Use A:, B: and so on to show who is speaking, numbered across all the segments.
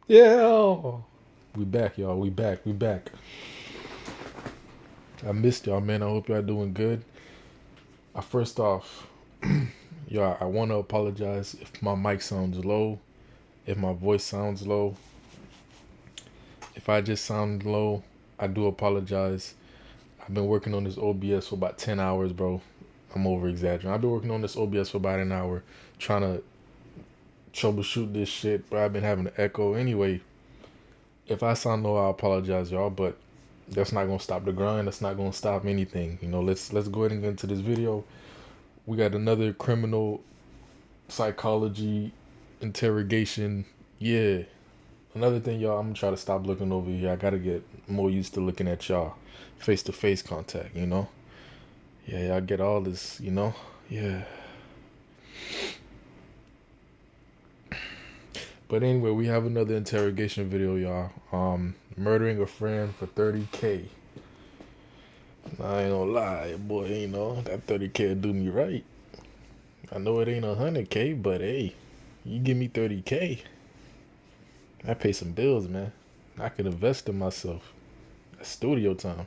A: Yeah. We back, y'all. We back. We back. I missed y'all, man. I hope y'all doing good. First off, y'all, I want to apologize if my mic sounds low, if my voice sounds low. If I just sound low, I do apologize. I've been working on this OBS for about 10 hours, bro. I'm over exaggerating. I've been working on this OBS for about an hour trying to troubleshoot this shit, but I've been having an echo. Anyway, if I sound low, I apologize, y'all, but that's not gonna stop the grind. That's not gonna stop anything. Let's go ahead and get into this video. We got another criminal psychology interrogation. Yeah. Another thing, y'all, I'm gonna try to stop looking over here. I gotta get more used to looking at y'all. Face to face contact, Yeah, y'all get all this. Yeah. But anyway, we have another interrogation video, y'all. Murdering a friend for 30K. I ain't gonna lie, boy, that 30K will do me right. I know it ain't 100K, but hey, you give me 30K, I pay some bills, man. I can invest in myself. That's studio time.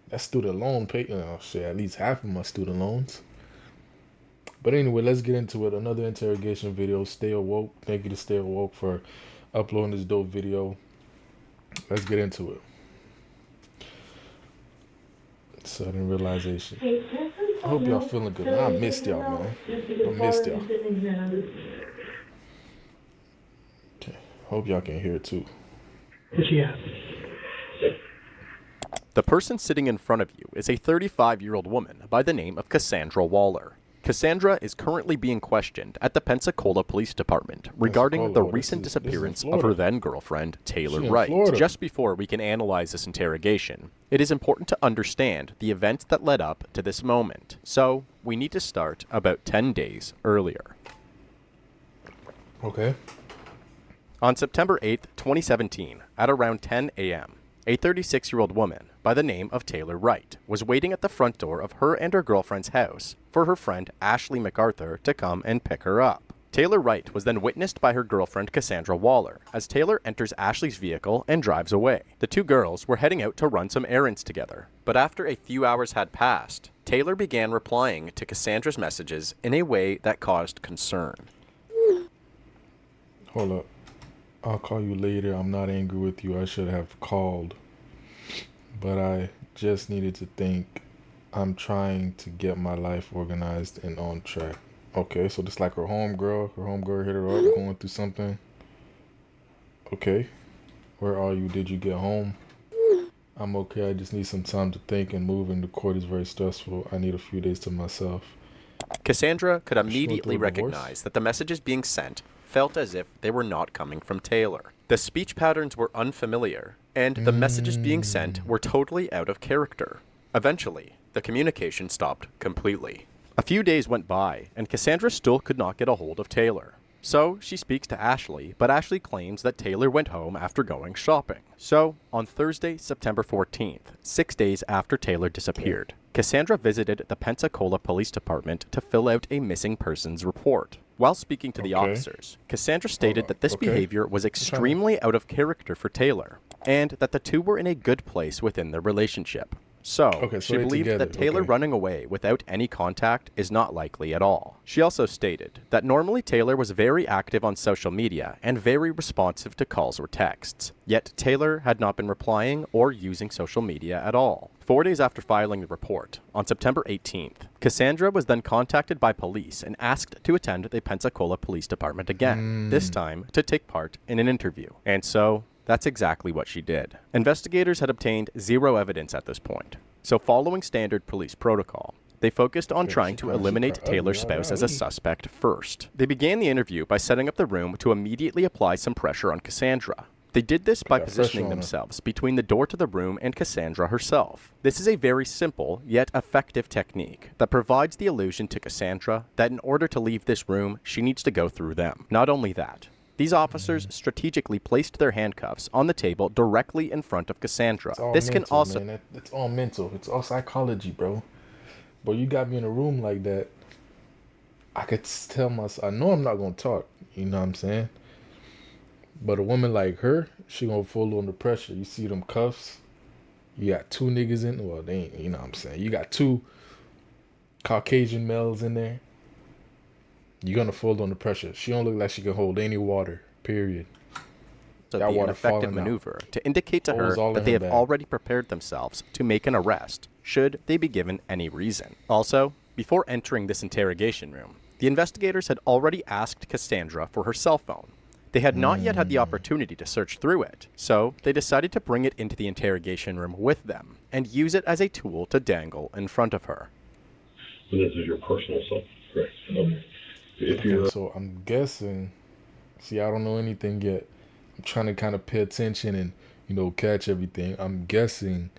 A: That student loan pay, shit, at least half of my student loans. But anyway, let's get into it. Another interrogation video. Stay awoke. Thank you to Stay Awoke for uploading this dope video. Let's get into it. Sudden realization. I hope y'all feeling good, man. I missed y'all, man. I missed y'all. Okay. Hope y'all can hear it too.
B: Yeah.
C: The person sitting in front of you is a 35-year-old woman by the name of Cassandra Waller. Cassandra is currently being questioned at the Pensacola Police Department regarding the recent disappearance of her then-girlfriend, Taylor Wright. Just before we can analyze this interrogation, it is important to understand the events that led up to this moment. So, we need to start about 10 days earlier.
A: Okay.
C: On September 8th, 2017, at around 10 a.m., a 36-year-old woman by the name of Taylor Wright was waiting at the front door of her and her girlfriend's house for her friend Ashley MacArthur to come and pick her up. Taylor Wright was then witnessed by her girlfriend Cassandra Waller as Taylor enters Ashley's vehicle and drives away. The two girls were heading out to run some errands together, but after a few hours had passed, Taylor began replying to Cassandra's messages in a way that caused concern.
A: Hold up. I'll call you later. I'm not angry with you. I should have called. But I just needed to think. I'm trying to get my life organized and on track. Okay, so this like her homegirl. Her homegirl hit her up going through something. Okay. Where are you? Did you get home? I'm okay. I just need some time to think and move, and the court is very stressful. I need a few days to myself.
C: Cassandra could immediately recognize that the messages being sent felt as if they were not coming from Taylor. The speech patterns were unfamiliar, and the messages being sent were totally out of character. Eventually, the communication stopped completely. A few days went by, and Cassandra still could not get a hold of Taylor. So, she speaks to Ashley, but Ashley claims that Taylor went home after going shopping. So, on Thursday, September 14th, 6 days after Taylor disappeared, Cassandra visited the Pensacola Police Department to fill out a missing persons report. While speaking to the officers, Cassandra stated that this behavior was extremely out of character for Taylor, and that the two were in a good place within their relationship. So she believed that Taylor running away without any contact is not likely at all. She also stated that normally Taylor was very active on social media and very responsive to calls or texts, yet Taylor had not been replying or using social media at all. 4 days after filing the report, on September 18th, Cassandra was then contacted by police and asked to attend the Pensacola Police Department again, this time to take part in an interview. And so, that's exactly what she did. Investigators had obtained zero evidence at this point, so following standard police protocol, they focused on trying to eliminate Taylor's spouse as a suspect first. They began the interview by setting up the room to immediately apply some pressure on Cassandra. They did this by positioning themselves between the door to the room and Cassandra herself. This is a very simple, yet effective technique that provides the illusion to Cassandra that in order to leave this room, she needs to go through them. Not only that, these officers strategically placed their handcuffs on the table directly in front of Cassandra. This can also...
A: Man. It's all mental. It's all psychology, bro. But you got me in a room like that, I could tell myself, I know I'm not going to talk. You know what I'm saying? But a woman like her, she gonna fold under pressure. You see them cuffs? You got two niggas in. Well, they ain't. You know what I'm saying? You got two Caucasian males in there. You're gonna fold under pressure. She don't look like she can hold any water. Period.
C: Of
A: That
C: the
A: water
C: ineffective
A: falling out.
C: maneuver to indicate to
A: Holes
C: her
A: all
C: that
A: in
C: they
A: her
C: have
A: bag.
C: already prepared themselves to make an arrest, should they be given any reason. Also, before entering this interrogation room, the investigators had already asked Cassandra for her cell phone. They had not yet had the opportunity to search through it, so they decided to bring it into the interrogation room with them and use it as a tool to dangle in front of her.
B: So this is your personal cell, correct? Okay. If
A: Okay,
B: you're
A: so I'm guessing. See, I don't know anything yet. I'm trying to kind of pay attention and catch everything. I'm guessing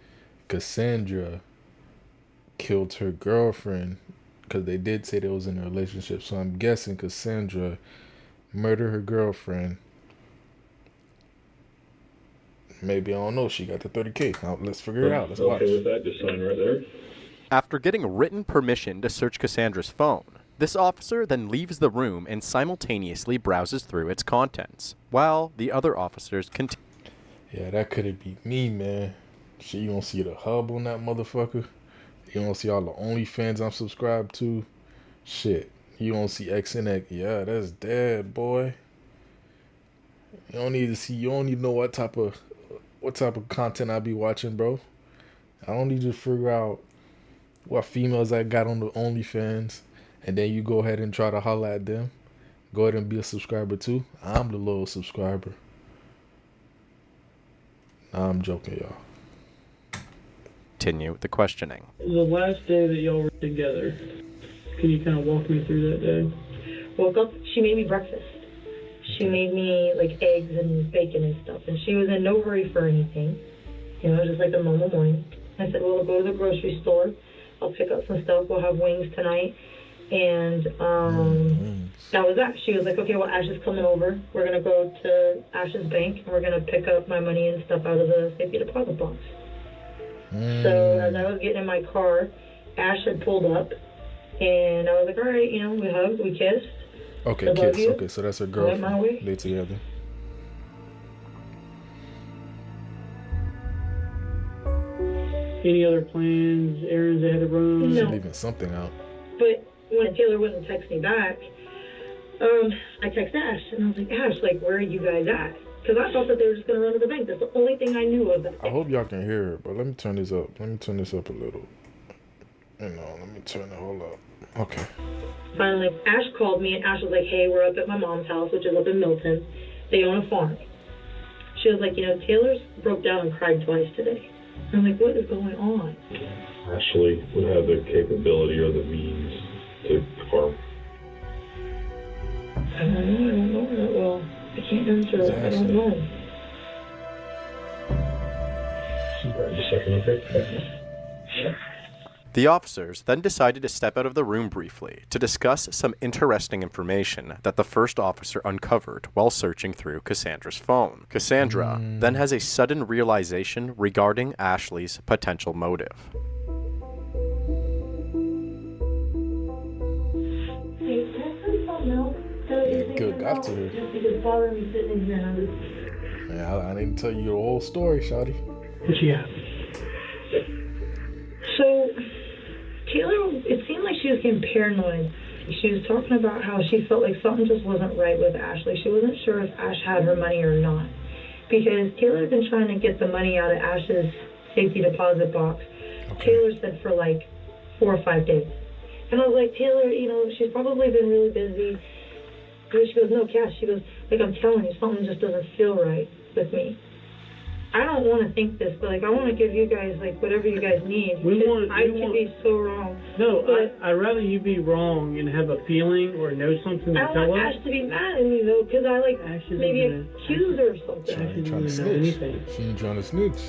A: Cassandra killed her girlfriend because they did say they was in a relationship. So I'm guessing Cassandra murdered her girlfriend. Maybe, I don't know. She got the 30K. Now, let's figure it out. Let's watch.
B: okay with that, just sign right there.
C: After getting written permission to search Cassandra's phone, this officer then leaves the room and simultaneously browses through its contents, while the other officers continue.
A: Yeah, that could've been me, man. Shit, you don't see the hub on that motherfucker. You don't see all the OnlyFans I'm subscribed to. Shit, you don't see X and X. Yeah, that's dead, boy. You don't need to see. You don't need to know what type of content I be watching, bro. I don't need to figure out what females I got on the OnlyFans, and then you go ahead and try to holler at them. Go ahead and be a subscriber too. I'm the loyal subscriber. Nah, I'm joking, y'all.
C: Continue the questioning.
D: The last day that y'all were together, can you kind of walk me through that day?
E: Woke up, she made me breakfast. She made me like eggs and bacon and stuff, and she was in no hurry for anything. Just like a normal morning. I said, well, we'll go to the grocery store. I'll pick up some stuff. We'll have wings tonight. And that was that. She was like, okay, well, Ash is coming over. We're going to go to Ash's bank, and we're going to pick up my money and stuff out of the safety deposit box. So as I was getting in my car, Ash had pulled up, and I was like, all right, we hugged, we kissed.
A: Okay, kiss. Okay, so that's her girlfriend.
E: my way.
A: They together.
D: Any other plans, errands ahead of run?
A: She's
E: No.
A: leaving something out.
E: But when Taylor wouldn't text me back, I texted Ash, and I was like, Ash, like, where are you guys at? Because I thought that they were just going to run to the bank. That's the only thing I knew of that day.
A: I hope y'all can hear it, but let me turn this up. Let me turn this up a little. Let me turn the whole up. Okay.
E: Finally, Ash called me, and Ash was like, hey, we're up at my mom's house, which is up in Milton. They own a farm. She was like, Taylor's broke down and cried twice today. I'm like, what is going on?
B: Ashley would have the capability or the means to harm.
E: I don't know. Well, I can't answer that. I don't know.
B: Just a second, okay?
C: The officers then decided to step out of the room briefly to discuss some interesting information that the first officer uncovered while searching through Cassandra's phone. Cassandra then has a sudden realization regarding Ashley's potential motive.
E: Hey, can I say something else?
A: Yeah, good, got to her.
E: Just because bothering me sitting in here, and I'm just...
A: Man, I didn't tell you the whole story, shawty.
D: What you got?
E: So, Taylor, it seemed like she was getting paranoid. She was talking about how she felt like something just wasn't right with Ashley. She wasn't sure if Ash had her money or not. Because Taylor had been trying to get the money out of Ash's safety deposit box.
A: Okay.
E: Taylor said for like 4 or 5 days. And I was like, Taylor, she's probably been really busy. And she goes, no, Cass. She goes, like, I'm telling you, something just doesn't feel right with me. I don't want to think this, but, like, I want to give you guys, like, whatever you guys need. I could be so wrong.
D: No,
E: But
D: I'd rather you be wrong and have a feeling or know something to
E: I
D: tell
E: want
D: us.
E: Ash to be mad at me, though, because I, like,
D: Ash isn't
E: maybe
D: gonna-
E: accuse her or something.
A: She ain't
D: didn't
A: trying to
D: even know
A: snitch.
D: anything.
A: She ain't trying to snitch.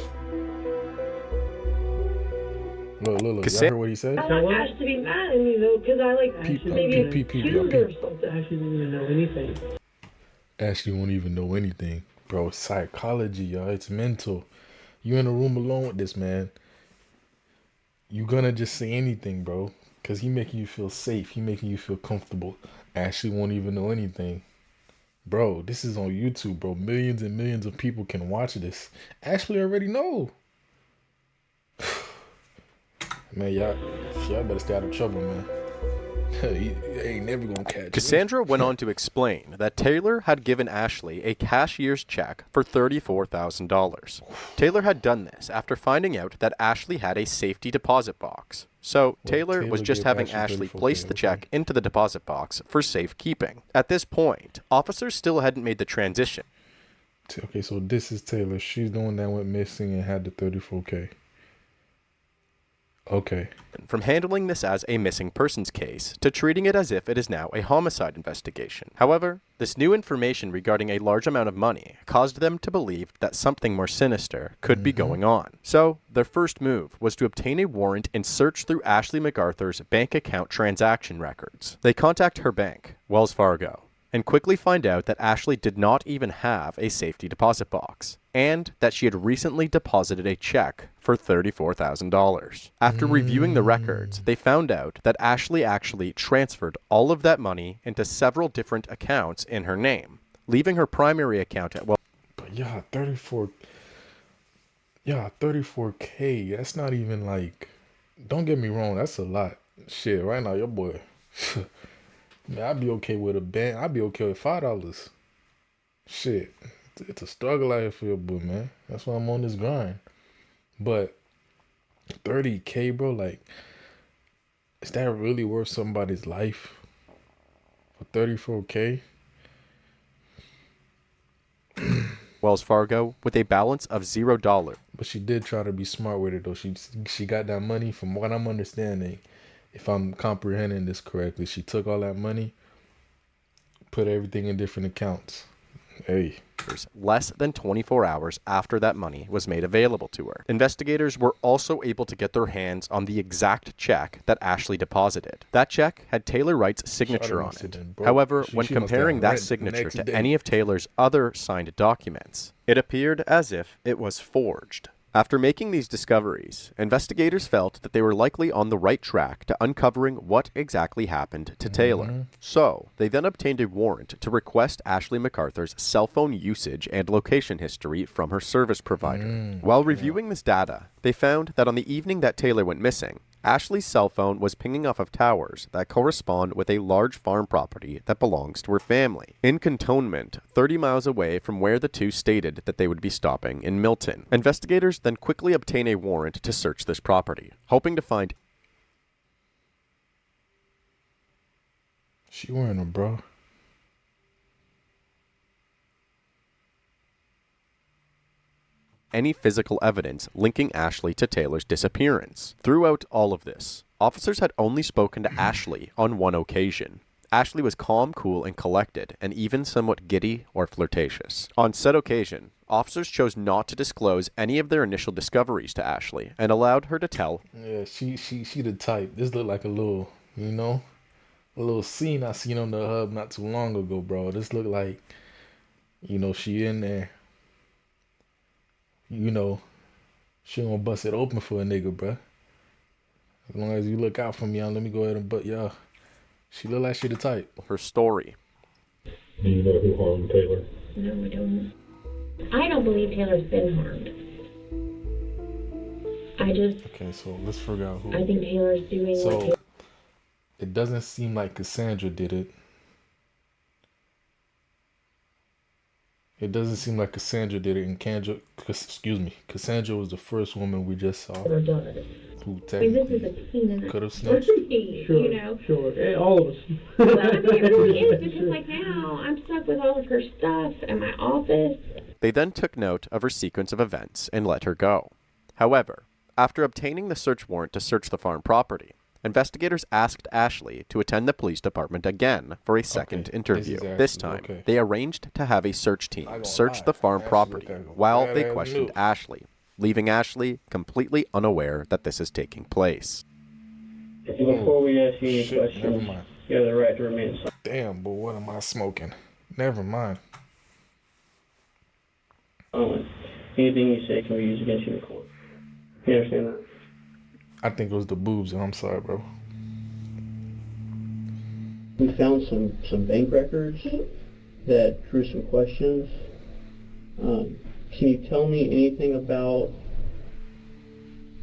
A: Look, y'all
C: Cassan-
A: heard what he said?
E: I
D: Tell
E: want
D: her?
E: Ash to be mad at me, though, because I, like,
D: Ash isn't
E: maybe
D: gonna-
E: accuse her or something.
D: Ash didn't even know anything.
A: Ashley won't even know anything. Bro, it's psychology, y'all. It's mental. You in a room alone with this man. You gonna just say anything, bro. Because he making you feel safe. He making you feel comfortable. Ashley won't even know anything. Bro, this is on YouTube, bro. Millions and millions of people can watch this. Ashley already know. Man, y'all better stay out of trouble, man. He ain't never gonna catch
C: Cassandra went on to explain that Taylor had given Ashley a cashier's check for $34,000. Taylor had done this after finding out that Ashley had a safety deposit box. So Taylor was just
A: gave
C: having
A: Ashley
C: Ashley place the
A: 34K,
C: check into the deposit box for safekeeping. At this point, officers still hadn't made the transition.
A: Okay, so this is Taylor. She's the one that went missing and had the 34K. Okay.
C: From handling this as a missing persons case to treating it as if it is now a homicide investigation. However, this new information regarding a large amount of money caused them to believe that something more sinister could be going on. So, their first move was to obtain a warrant and search through Ashley MacArthur's bank account transaction records. They contact her bank, Wells Fargo, and quickly find out that Ashley did not even have a safety deposit box, and that she had recently deposited a check for $34,000. After reviewing the records, they found out that Ashley actually transferred all of that money into several different accounts in her name, leaving her primary account at
A: But yeah, 34K, that's not even like, don't get me wrong, that's a lot. Shit, right now, your boy, man, I'd be okay with a band. I'd be okay with $5. Shit, it's a struggle out here for your boy, man. That's why I'm on this grind. But 30K, bro, like, is that really worth somebody's life? For 34K?
C: Wells Fargo with a balance of $0.
A: But she did try to be smart with it, though. She got that money, from what I'm understanding, if I'm comprehending this correctly. She took all that money, put everything in different accounts. Hey.
C: Less than 24 hours after that money was made available to her. Investigators were also able to get their hands on the exact check that Ashley deposited. That check had Taylor Wright's signature on it. However, when comparing that signature to any of Taylor's other signed documents, it appeared as if it was forged. After making these discoveries, investigators felt that they were likely on the right track to uncovering what exactly happened to Taylor. So, they then obtained a warrant to request Ashley MacArthur's cell phone usage and location history from her service provider. While reviewing this data, they found that on the evening that Taylor went missing, Ashley's cell phone was pinging off of towers that correspond with a large farm property that belongs to her family, in cantonment 30 miles away from where the two stated that they would be stopping in Milton. Investigators then quickly obtain a warrant to search this property, hoping to find
A: She wearing a bra.
C: any physical evidence linking Ashley to Taylor's disappearance. Throughout all of this, officers had only spoken to Ashley on one occasion. Ashley was calm, cool, and collected, and even somewhat giddy or flirtatious. On said occasion, officers chose not to disclose any of their initial discoveries to Ashley and allowed her to tell.
A: Yeah, she the type. This look like a little, a little scene I seen on the hub not too long ago, bro. This look like, she in there. She gonna bust it open for a nigga, bro. As long as you look out for me, let me go ahead and yeah. She look like she the type.
C: Her story.
B: Do you know who harmed Taylor?
E: No, I don't. I don't believe Taylor's been harmed.
A: Okay, so let's figure out who.
E: I think Taylor's doing
A: So, it doesn't seem like Cassandra did it. It doesn't seem like Cassandra did it, and Cassandra was the first woman we just saw
E: Taylor does.
A: who
E: I mean, this is
A: technically
E: a teen and
A: could have snitched.
D: Sure, sure. All of us.
E: Well, I mean, it really is, because like now I'm stuck with all of her stuff in my office.
C: They then took note of her sequence of events and let her go. However, after obtaining the search warrant to search the farm property, investigators asked Ashley to attend the police department again for a second interview. This time, they arranged to have a search team search the farm property while they questioned Ashley, leaving Ashley completely unaware that this is taking place.
F: Before we ask you any questions,
A: never mind.
F: you have the right to remain silent.
A: Damn, but what am I smoking? Never mind.
F: Anything you say can be used against you in court. You understand that?
A: I think it was the boobs, and I'm sorry, bro.
G: We found some bank records
F: that drew some questions. Can you tell me anything about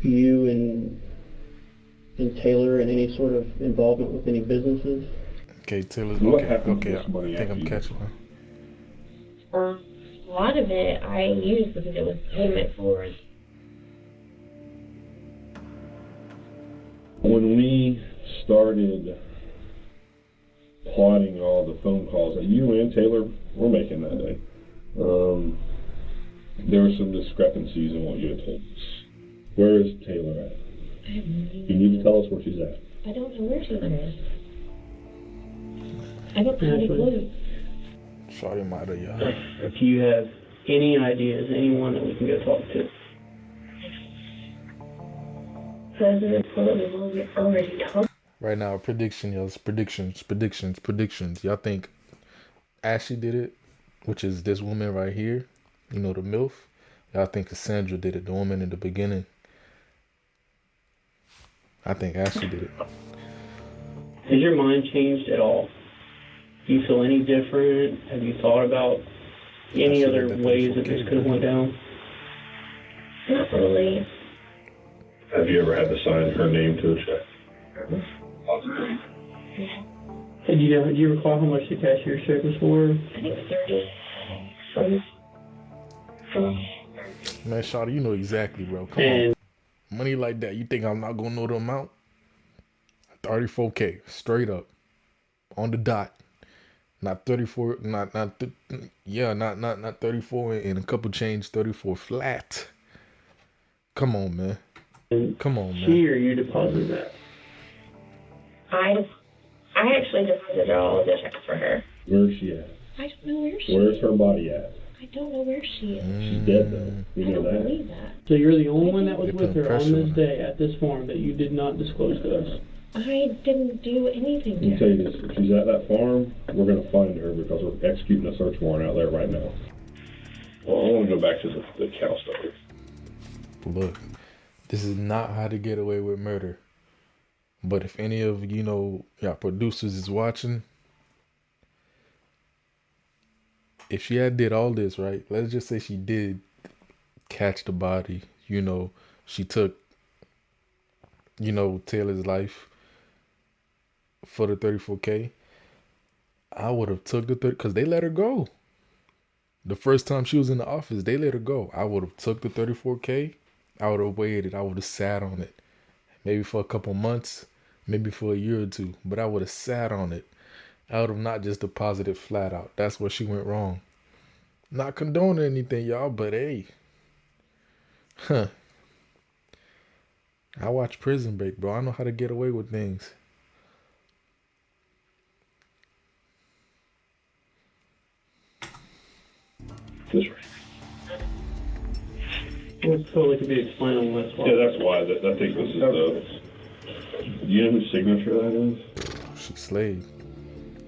F: you and Taylor and any sort of involvement with any businesses?
A: Okay, Taylor.
B: What
A: Okay,
B: happened
A: okay.
B: to this money
A: I think I'm
B: after you-
A: catching her.
G: A lot of it I used because it was payment for
B: When we started plotting all the phone calls that you and Taylor were making that day, there were some discrepancies in what you had told us. Where is Taylor at? You need to tell us where she's at.
G: I don't know where she is. I don't have any clue.
A: Sorry, Mata, y'all.
F: If you have any ideas, anyone that we can go talk to.
G: President already told.
A: Right now, prediction, y'all. Predictions. Y'all think Ashley did it, which is this woman right here, you know, the MILF. Y'all think Cassandra did it, the woman in the beginning. I think Ashley did it.
F: Has your mind changed at all? Do you feel any different? Have you thought about any
A: Ashley
F: other
A: did that
F: ways that
A: before,
F: this could have went down?
G: Not really.
B: Have you ever had to sign her name to a check?
F: Do you recall how much the cashier's check was for?
G: I think 30.
A: Man, Shawty, you know exactly, bro. Come on. Money like that, you think I'm not gonna know the amount? 34K, straight up. On the dot. Not 34, not 34 and a couple change, 34 flat. Come on, man. Come on, man.
F: Here, you deposited that.
G: I actually deposited all of the checks for her.
B: Where's she at?
G: I don't know where she
B: Where's
G: is.
B: her body at?
G: I don't know where she is.
B: She's dead though. We
G: I
B: know
G: don't
B: that.
G: believe that.
F: So you're the only one that was
A: They
F: with
A: put
F: her
A: pressure
F: on
A: on
F: this
A: her.
F: day at this farm that you did not disclose to us.
G: I didn't do anything
B: Let
G: to
B: me
G: her.
B: tell you this, if she's at that farm, we're gonna find her because we're executing a search warrant out there right now. Well, I wanna go back to the cow story.
A: Look, this is not how to get away with murder. But if any of you know y'all producers is watching, if she had did all this, right? Let's just say she did catch the body, you know, she took, you know, Taylor's life for the 34K. I would have took the 30, because they let her go. The first time she was in the office, they let her go. I would have took the 34K. I would have waited. I would have sat on it. Maybe for a couple months, maybe for a year or two. But I would have sat on it. I would have not just deposited flat out. That's where she went wrong. Not condoning anything, y'all, but hey. I watch Prison Break, bro. I know how to get away with things.
B: This way.
F: Well, it totally could be explained on this one.
B: Yeah, that's why. I think this is the. Do you know whose signature that is?
A: She slayed.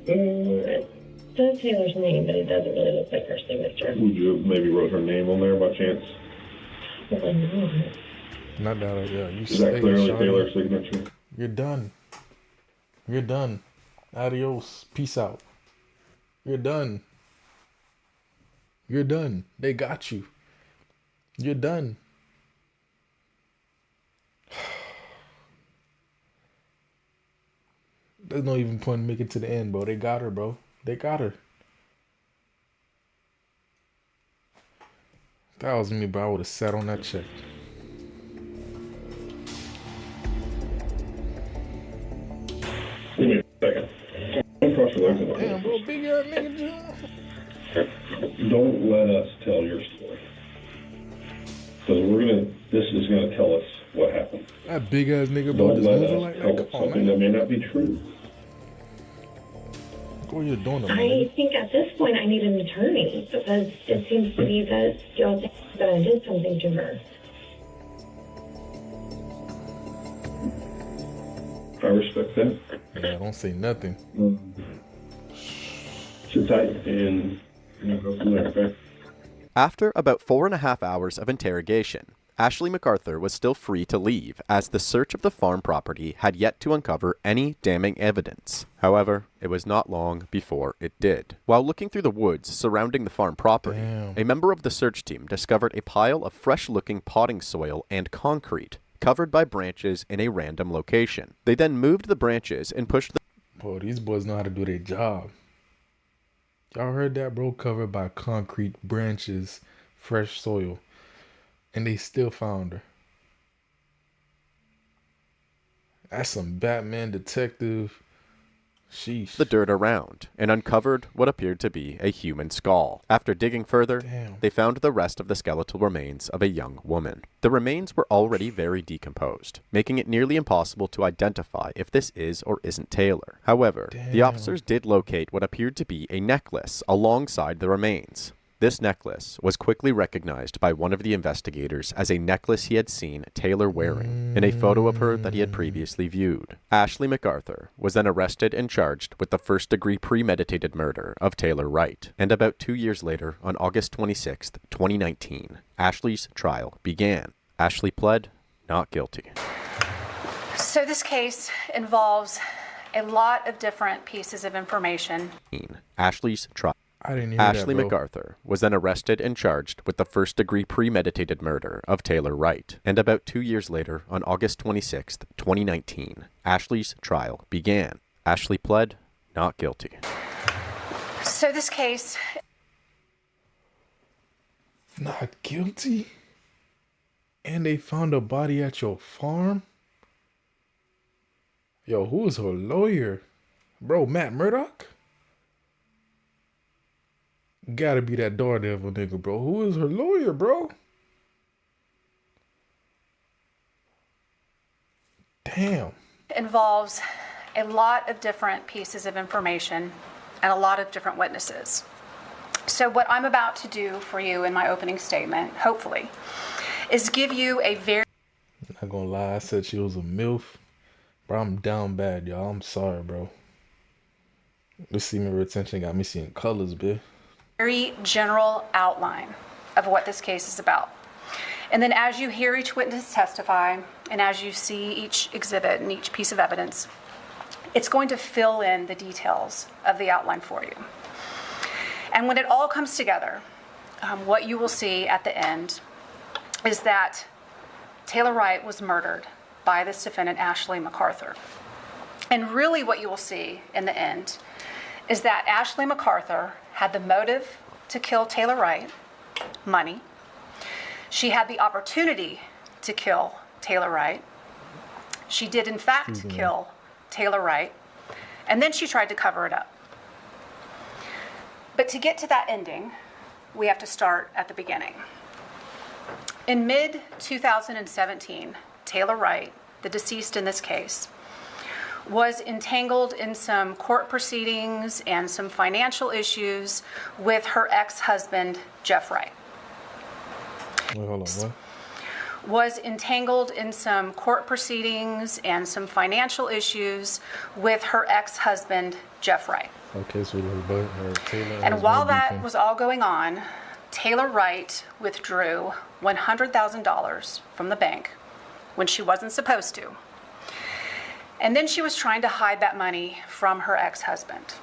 G: It says Taylor's name, but it doesn't really look like her signature.
B: Would you have maybe wrote her name on there by chance?
G: Probably not.
A: Not that, yeah. You
B: Is that
A: slayed,
B: clearly
A: shawty.
B: Taylor's signature?
A: You're done. You're done. Adios. Peace out. You're done. You're done. They got you. You're done. There's no even point in making it to the end, bro. They got her, bro. They got her. If that was me, bro, I would have sat on that check.
B: Give me a second. Don't cross your legs.
A: Damn, bro, big ass nigga, Jim.
B: Don't let us tell your story. Because this is gonna tell us what happened.
A: That big ass nigga, bro,
B: Don't
A: just
B: let
A: moving
B: us
A: like
B: tell
A: that. Come on,
B: something
A: man.
B: that may not be true.
A: What are you doing, man?
G: I think at this point I need an attorney because it seems to be that y'all think that I did something to her.
B: I respect that.
A: Yeah, don't say nothing.
B: Sit tight and go from there, okay?
C: After about 4.5 hours of interrogation, Ashley MacArthur was still free to leave, as the search of the farm property had yet to uncover any damning evidence. However, it was not long before it did. While looking through the woods surrounding the farm property, a member of the search team discovered a pile of fresh-looking potting soil and concrete, covered by branches in a random location. They then moved the branches and pushed the...
A: Boy, these boys know how to do their job. Y'all heard that, bro? Covered by concrete, branches, fresh soil. And they still found her. That's some Batman detective. Sheesh.
C: The dirt around and uncovered what appeared to be a human skull. After digging further, they found the rest of the skeletal remains of a young woman. The remains were already very decomposed, making it nearly impossible to identify if this is or isn't Taylor. However, the officers did locate what appeared to be a necklace alongside the remains. This necklace was quickly recognized by one of the investigators as a necklace he had seen Taylor wearing in a photo of her that he had previously viewed. Ashley MacArthur was then arrested and charged with the first-degree premeditated murder of Taylor Wright. And about 2 years later, on August 26, 2019, Ashley's trial began. Ashley pled not guilty.
H: So this case involves a lot of different pieces of information.
C: Ashley's trial.
A: I didn't hear
C: Ashley
A: that, bro.
C: MacArthur was then arrested and charged with the first-degree premeditated murder of Taylor Wright. And about 2 years later, on August 26, 2019, Ashley's trial began. Ashley pled not guilty.
H: So this case...
A: Not guilty? And they found a body at your farm? Yo, who is her lawyer? Bro, Matt Murdock? Gotta be that Daredevil nigga, bro. Who is her lawyer, bro? Damn.
H: involves a lot of different pieces of information and a lot of different witnesses. So what I'm about to do for you in my opening statement, hopefully, is give you a very...
A: Not gonna lie, I said she was a MILF. Bro, I'm down bad, y'all. I'm sorry, bro. This semen retention got me seeing colors, bitch.
H: Very general outline of what this case is about. And then as you hear each witness testify, and as you see each exhibit and each piece of evidence, it's going to fill in the details of the outline for you. And when it all comes together, what you will see at the end is that Taylor Wright was murdered by this defendant, Ashley MacArthur. And really what you will see in the end is that Ashley MacArthur had the motive to kill Taylor Wright, money. She had the opportunity to kill Taylor Wright. She did, in fact, kill Taylor Wright. And then she tried to cover it up. But to get to that ending, we have to start at the beginning. In mid-2017, Taylor Wright, the deceased in this case, was entangled in some court proceedings and some financial issues with her ex-husband, Jeff Wright.
A: Wait, hold on, what?
H: Was entangled in some court proceedings and some financial issues with her ex-husband, Jeff Wright.
A: Okay, so her Taylor
H: And while that was all going on, Taylor Wright withdrew $100,000 from the bank when she wasn't supposed to. And then she was trying to hide that money from her ex-husband.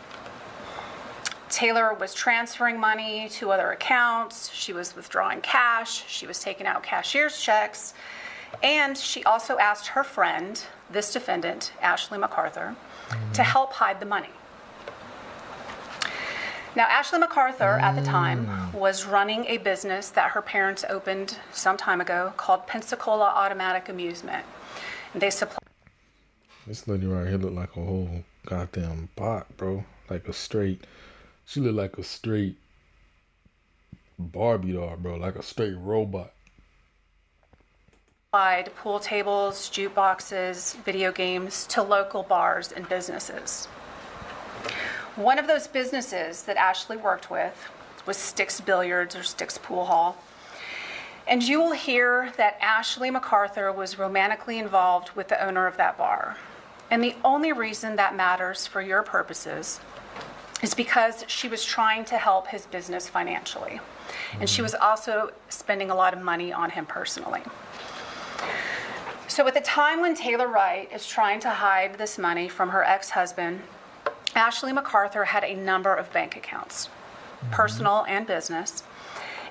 H: Taylor was transferring money to other accounts. She was withdrawing cash. She was taking out cashier's checks. And she also asked her friend, this defendant, Ashley MacArthur, to help hide the money. Now, Ashley MacArthur, at the time, was running a business that her parents opened some time ago called Pensacola Automatic Amusement. And they supplied...
A: This lady right here look like a whole goddamn bot, bro. Like a straight... She look like a straight Barbie doll, bro. Like a straight robot.
H: pool tables, jukeboxes, video games to local bars and businesses. One of those businesses that Ashley worked with was Sticks Billiards or Sticks Pool Hall. And you will hear that Ashley MacArthur was romantically involved with the owner of that bar. And the only reason that matters for your purposes is because she was trying to help his business financially. And she was also spending a lot of money on him personally. So at the time when Taylor Wright is trying to hide this money from her ex-husband, Ashley MacArthur had a number of bank accounts, personal and business.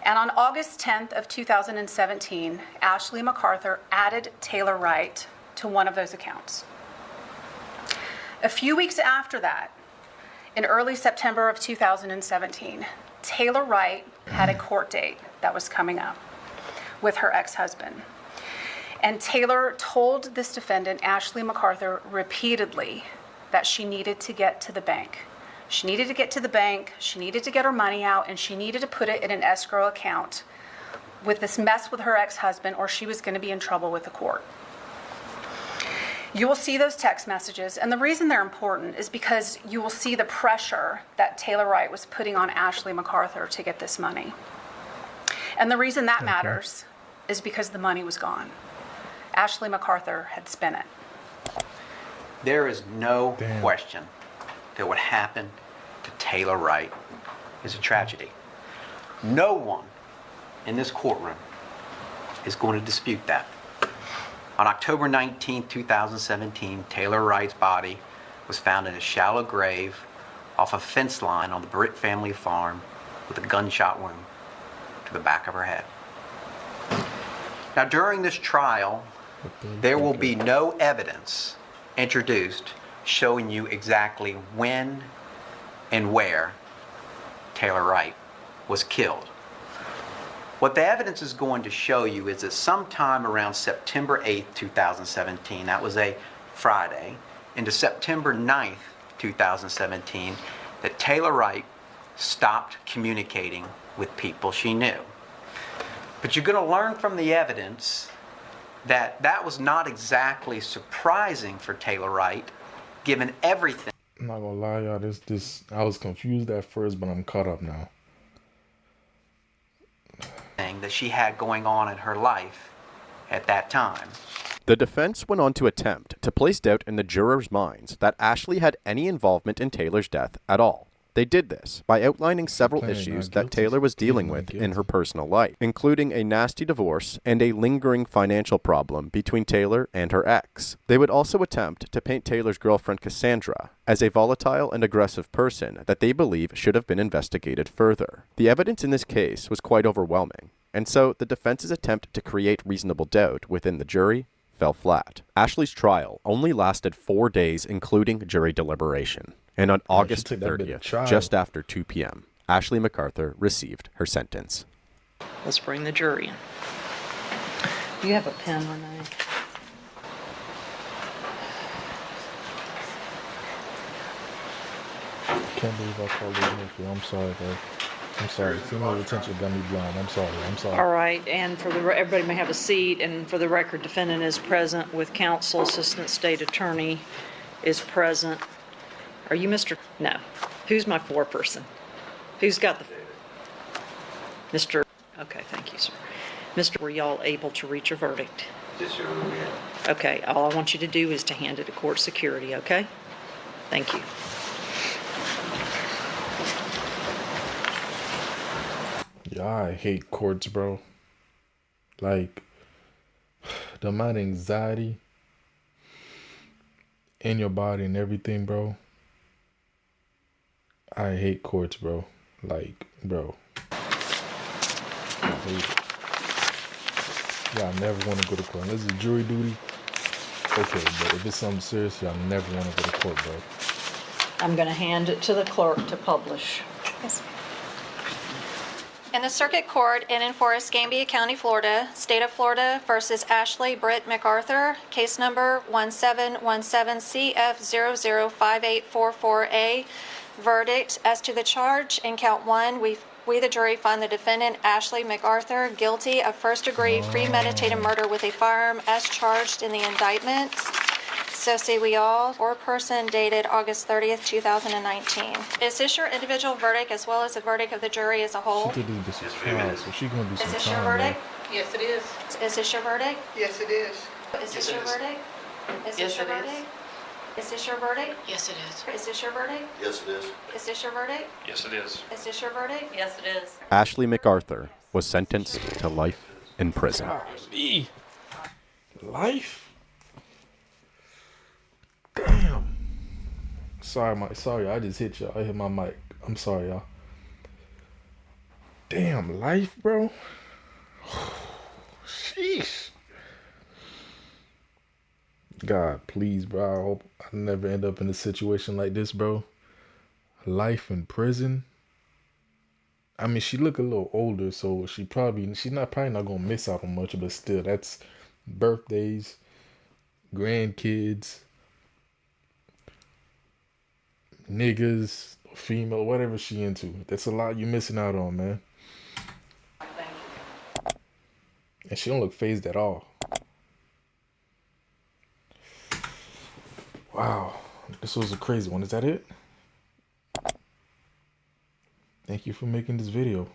H: And on August 10th of 2017, Ashley MacArthur added Taylor Wright to one of those accounts. A few weeks after that, in early September of 2017, Taylor Wright had a court date that was coming up with her ex-husband. And Taylor told this defendant, Ashley MacArthur, repeatedly that she needed to get to the bank. She needed to get to the bank, she needed to get her money out, and she needed to put it in an escrow account with this mess with her ex-husband, or she was going to be in trouble with the court. You will see those text messages, and the reason they're important is because you will see the pressure that Taylor Wright was putting on Ashley MacArthur to get this money. And the reason that matters is because the money was gone. Ashley MacArthur had spent it.
I: There is no question that what happened to Taylor Wright is a tragedy. No one in this courtroom is going to dispute that. On October 19, 2017, Taylor Wright's body was found in a shallow grave off a fence line on the Britt family farm with a gunshot wound to the back of her head. Now, during this trial, there will be no evidence introduced showing you exactly when and where Taylor Wright was killed. What the evidence is going to show you is that sometime around September 8th, 2017, that was a Friday, into September 9th, 2017, that Taylor Wright stopped communicating with people she knew. But you're going to learn from the evidence that that was not exactly surprising for Taylor Wright, given everything.
A: I'm not gonna lie, y'all. I was confused at first, but I'm caught up now.
I: That she had going on in her life at that time.
C: The defense went on to attempt to place doubt in the jurors' minds that Ashley had any involvement in Taylor's death at all. They did this by outlining several issues that Taylor was dealing with in her personal life, including a nasty divorce and a lingering financial problem between Taylor and her ex. They would also attempt to paint Taylor's girlfriend Cassandra as a volatile and aggressive person that they believe should have been investigated further. The evidence in this case was quite overwhelming, and so the defense's attempt to create reasonable doubt within the jury fell flat. Ashley's trial only lasted 4 days, including jury deliberation. And on August 30th, just after 2 p.m., Ashley MacArthur received her sentence.
J: Let's bring the jury in. Do you have a pen, Renee?
A: Can't believe I called you Murphy. I'm sorry, bro. I'm sorry. Female retention got me blind. I'm sorry.
J: All right, and for everybody may have a seat, and for the record, defendant is present with counsel, assistant state attorney is present. Are you Mr.? No. Who's my foreperson? Who's got the... Mr. Okay, thank you, sir. Mr., were y'all able to reach a verdict?
I: Yes, sir.
J: Okay, all I want you to do is to hand it to court security, okay? Thank you.
A: Yeah, I hate courts, bro. Like, the amount of anxiety in your body and everything, bro. I hate courts, bro. Like, bro. I hate it. Yeah, I never want to go to court. Unless it's jury duty, okay, but if it's something serious, I never want to go to court, bro.
J: I'm going to hand it to the clerk to publish.
K: Yes. In the Circuit Court in Forest, Gambia County, Florida, State of Florida versus Ashley Britt MacArthur, case number 1717CF005844A. Verdict as to the charge in count 1, we the jury find the defendant Ashley MacArthur guilty of first-degree premeditated murder with a firearm as charged in the indictment. So say we all, or person dated August 30th, 2019. Is this your individual verdict as well as the verdict of the jury as a whole?
A: She did this trial, so she gonna do some time.
K: Is this your verdict?
L: Yes, it is.
K: Is this your verdict?
L: Yes, it is.
K: Is this your verdict? Is this your verdict? Is this your verdict?
L: Yes, it is.
K: Is this your verdict?
M: Yes, it is.
K: Is this your verdict?
L: Yes, it is.
K: Is this your verdict?
L: Yes, it is.
C: Ashley MacArthur was sentenced to life in prison.
A: Golly. Life? Damn. Sorry, sorry, I just hit y'all. I hit my mic. I'm sorry, y'all. Damn, life, bro. Sheesh. God, please, bro. I hope I never end up in a situation like this, bro. Life in prison. I mean, she look a little older, so she's probably not gonna miss out on much, but still, that's birthdays, grandkids, niggas, female, whatever she into. That's a lot you missing out on, man. And she don't look phased at all. Wow, this was a crazy one. Is that it? Thank you for making this video.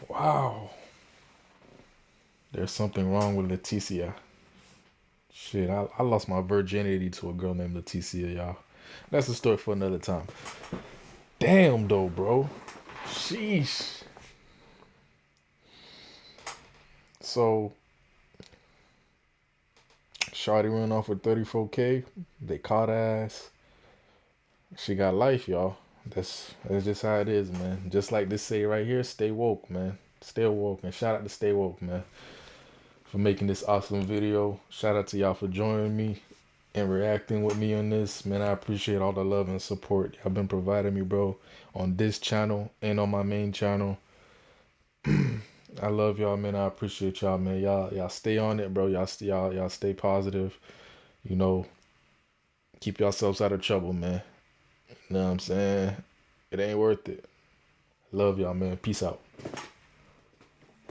A: Wow. There's something wrong with Leticia. Shit, I lost my virginity to a girl named Leticia, y'all. That's a story for another time. Damn, though, bro. Sheesh. So, shawty ran off with 34K. They caught ass. She got life, y'all. That's just how it is, man. Just like this say right here, stay woke, man. Stay woke. And shout out to Stay Woke, man, for making this awesome video. Shout out to y'all for joining me and reacting with me on this. Man, I appreciate all the love and support y'all been providing me, bro, on this channel and on my main channel. I love y'all, man. I appreciate y'all, man. Y'all stay on it, bro. Y'all stay positive. You know, keep yourselves out of trouble, man. You know what I'm saying? It ain't worth it. Love y'all, man. Peace out.